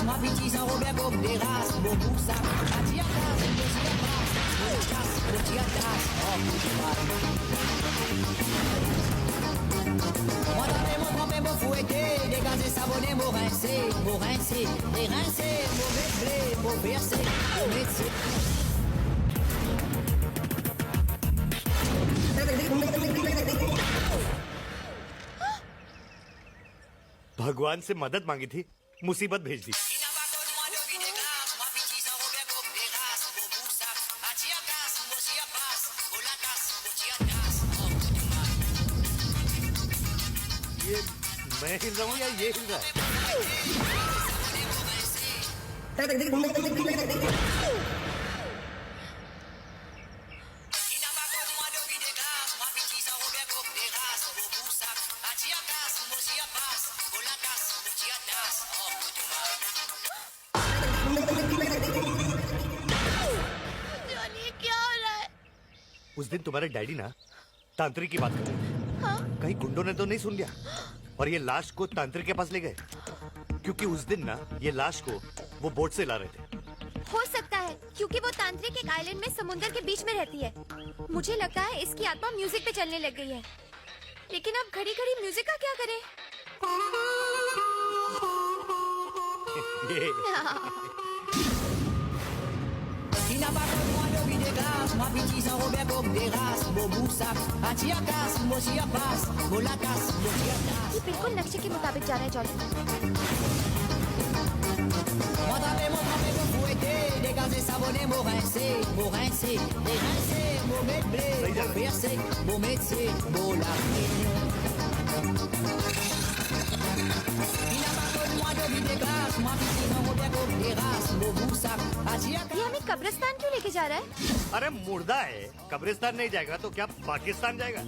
dégasse, ma petite sans Robert comme des races, mon boussac, à tiatas, mon casse, mon tiatas, oh moi t'avais mon trempé, mon fouetté, dégagé, savonné, mon rincé, les rincé, mauvais blé, mon versé, mon métier. भगवान से मदद मांगी थी, मुसीबत भेज दी। ये मैं हिल रहा हूँ या ये हिल रहा है? क्या हो रहा है? उस दिन तुम्हारे डैडी ना तांत्रिक की बात कर रहे थे। कहीं गुंडों ने तो नहीं सुन लिया और ये लाश को तांत्रिक के पास ले गए, क्योंकि उस दिन ना ये लाश को वो बोट से ला रहे थे। हो सकता है क्योंकि वो तांत्रिक एक आइलैंड में समुद्र के बीच में रहती है। मुझे लगता है इसकी आत्मा म्यूजिक पे चलने लग गई है, लेकिन अब घड़ी घड़ी म्यूजिक का क्या करें? Ma petite sans Robert comme des races, mon boussac, à tiatas, mon chiapas, mon lacas, mon chiatas. ये बिल्कुल नक्शे के मुताबिक जा रहा है jolly. Moi t'avais mon trempé, mon fouetté, dégagé, savonné, mon rincé, les rincé, mon blé, mon versé, mon métier, mon lacé. ये हमें कब्रिस्तान क्यों लेके जा रहा है? अरे मुर्दा है, कब्रिस्तान नहीं जाएगा तो क्या पाकिस्तान जाएगा?